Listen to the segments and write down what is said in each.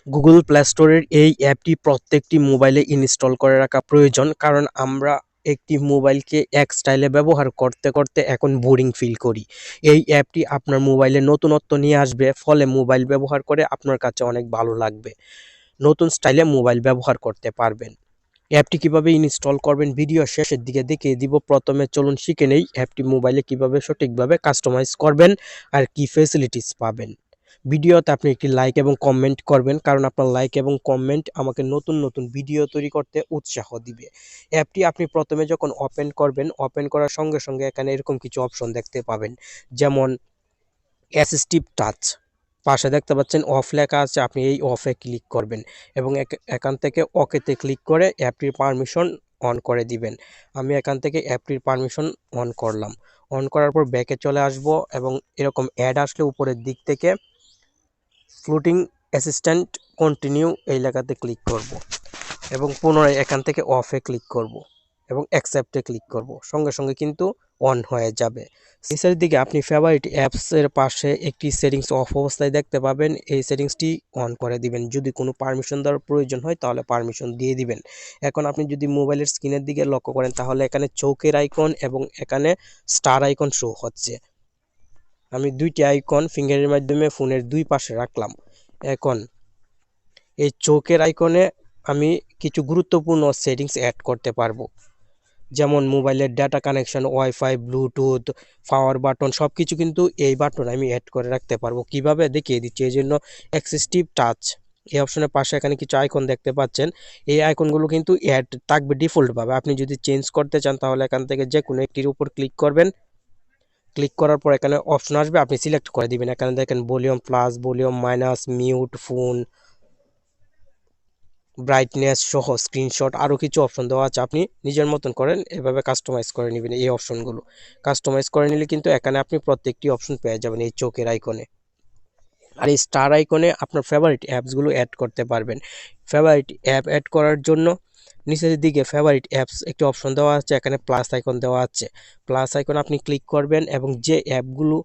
Google play স্টোরের এই অ্যাপটি প্রত্যেকটি মোবাইলে ইনস্টল করে রাখা প্রয়োজন, কারণ আমরা একটি মোবাইলকে এক স্টাইলে ব্যবহার করতে করতে এখন বোরিং ফিল করি। এই অ্যাপটি আপনার মোবাইলে নতুনত্ব নিয়ে আসবে, ফলে মোবাইল ব্যবহার করে আপনার কাছে অনেক ভালো লাগবে, নতুন স্টাইলে মোবাইল ব্যবহার করতে পারবেন। অ্যাপটি কিভাবে ইনস্টল করবেন ভিডিও শেষের দিকে দেখিয়ে দিব। প্রথমে চলুন শিখে নেই অ্যাপটি মোবাইলে কিভাবে সঠিকভাবে কাস্টমাইজ করবেন আর কি ফ্যাসিলিটিস পাবেন। ভিডিওতে আপনি একটি লাইক এবং কমেন্ট করবেন, কারণ আপনার লাইক এবং কমেন্ট আমাকে নতুন নতুন ভিডিও তৈরি করতে উৎসাহ দিবে। অ্যাপটি আপনি প্রথমে যখন ওপেন করবেন, ওপেন করার সঙ্গে সঙ্গে এখানে এরকম কিছু অপশন দেখতে পাবেন, যেমন অ্যাসিস্টিভ টাচ। পাশে দেখতে পাচ্ছেন অফ লেখা আছে, আপনি এই অফে ক্লিক করবেন এবং এখান থেকে ওকেতে ক্লিক করে অ্যাপটির পারমিশন অন করে দিবেন। আমি এখান থেকে অ্যাপটির পারমিশন অন করলাম। অন করার পর ব্যাকে চলে আসব এবং এরকম অ্যাড আসলে উপরের দিক থেকে ফ্লোটিং অ্যাসিস্ট্যান্ট কন্টিনিউ এই লেখাতে ক্লিক করব এবং পুনরায় এখান থেকে অফে ক্লিক করব এবং অ্যাকসেপ্টে ক্লিক করব। সঙ্গে সঙ্গে কিন্তু অন হয়ে যাবে। নিচের দিকে আপনি ফেভারিট অ্যাপসের পাশে একটি সেটিংস অফ অবস্থায় দেখতে পাবেন, এই সেটিংসটি অন করে দিবেন। যদি কোনো পারমিশন দেওয়ার প্রয়োজন হয় তাহলে পারমিশন দিয়ে দিবেন। এখন আপনি যদি মোবাইলের স্ক্রিনের দিকে লক্ষ্য করেন তাহলে এখানে চৌকের আইকন এবং এখানে স্টার আইকন শো হচ্ছে। আমি দুইটি আইকন ফিঙ্গারের মাধ্যমে ফোনের দুই পাশে রাখলাম। এখন এই চৌকের আইকনে আমি কিছু গুরুত্বপূর্ণ সেটিংস অ্যাড করতে পারবো, যেমন মোবাইলের data connection, wifi, Bluetooth, power button সবকিছু কিন্তু এই বাটন আমি অ্যাড করে রাখতে পারবো। কিভাবে দেখিয়ে দিচ্ছি। এই জন্য অ্যাসিস্টিভ টাচ এই অপশনের পাশে এখানে কিছু আইকন দেখতে পাচ্ছেন, এই আইকনগুলো কিন্তু অ্যাড থাকবে ডিফল্টভাবে। আপনি যদি চেঞ্জ করতে চান তাহলে এখান থেকে যে কোনো একটির উপর ক্লিক করবেন। ক্লিক করার পর এখানে অপশন আসবে, আপনি সিলেক্ট করে দিবেন। এখানে দেখেন volume plus, volume minus, mute, phone, brightness সহ স্ক্রিনশট আরও কিছু অপশন দেওয়া আছে। আপনি নিজের মতন করেন, এভাবে কাস্টমাইজ করে নেবেন। এই অপশনগুলো কাস্টমাইজ করে নিলে কিন্তু এখানে আপনি প্রত্যেকটি অপশন পেয়ে যাবেন এই চোখের আইকনে। আর এই স্টার আইকনে আপনার ফেভারিট অ্যাপসগুলো অ্যাড করতে পারবেন। ফেভারিট অ্যাপ অ্যাড করার জন্য নিচের দিকে ফেভারিট অ্যাপস একটি অপশন দেওয়া আছে, এখানে প্লাস আইকন দেওয়া আছে। প্লাস আইকন আপনি ক্লিক করবেন এবং যে অ্যাপগুলো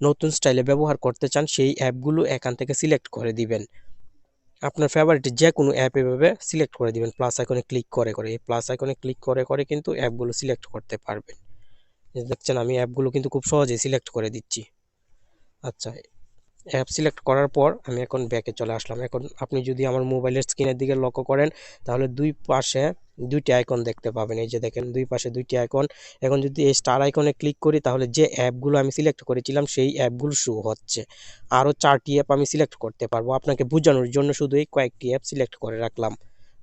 নতুন স্টাইলে ব্যবহার করতে চান সেই অ্যাপগুলো এখান থেকে সিলেক্ট করে দিবেন। আপনার ফেভারিট যে কোনো অ্যাপ এভাবে সিলেক্ট করে দিবেন প্লাস আইকনে ক্লিক করে করে। এই প্লাস আইকনে ক্লিক করে করে কিন্তু অ্যাপগুলো সিলেক্ট করতে পারবেন। দেখছেন আমি অ্যাপগুলো কিন্তু খুব সহজেই সিলেক্ট করে দিচ্ছি। আচ্ছা, অ্যাপ সিলেক্ট করার পর আমি এখন ব্যাকে চলে আসলাম। এখন আপনি যদি আমার মোবাইলের স্ক্রিনের দিকে লক্ষ্য করেন তাহলে দুই পাশে দুইটি আইকন দেখতে পাবেন। এই যে দেখেন দুই পাশে দুইটি আইকন। এখন যদি এই স্টার আইকনে ক্লিক করি তাহলে যে অ্যাপগুলো আমি সিলেক্ট করেছিলাম সেই অ্যাপগুলো শো হচ্ছে। আরও 4টি অ্যাপ আমি সিলেক্ট করতে পারবো। আপনাকে বোঝানোর জন্য শুধু এই কয়েকটি অ্যাপ সিলেক্ট করে রাখলাম।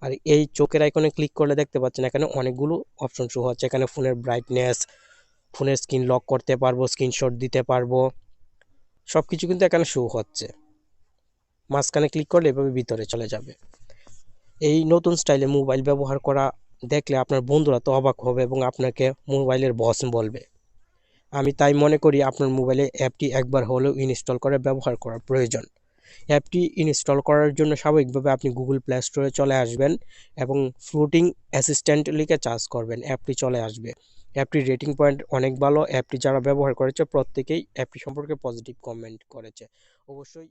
আর এই চোখের আইকনে ক্লিক করলে দেখতে পাচ্ছেন এখানে অনেকগুলো অপশন শো হচ্ছে। এখানে ফোনের ব্রাইটনেস, ফোনের স্ক্রিন লক করতে পারবো, স্ক্রিনশট দিতে পারবো, সবকিছু কিন্তু এখানে শো হচ্ছে। মাঝখানে ক্লিক করলে এভাবে ভিতরে চলে যাবে। এই নতুন স্টাইলে মোবাইল ব্যবহার করা দেখলে আপনার বন্ধুরা তো অবাক হবে এবং আপনাকে মোবাইলের বস বলবে। আমি তাই মনে করি আপনার মোবাইলে অ্যাপটি একবার হলেও ইনস্টল করে ব্যবহার করা প্রয়োজন। অ্যাপটি ইনস্টল করার জন্য স্বাভাবিকভাবে আপনি গুগল প্লে স্টোরে চলে আসবেন এবং ফ্লোটিং অ্যাসিস্ট্যান্ট লিখে সার্চ করবেন, অ্যাপটি চলে আসবে। অ্যাপটির রেটিং পয়েন্ট অনেক ভালো। অ্যাপটি যারা ব্যবহার করেছে প্রত্যেকেই অ্যাপটি সম্পর্কে পজিটিভ কমেন্ট করেছে। অবশ্যই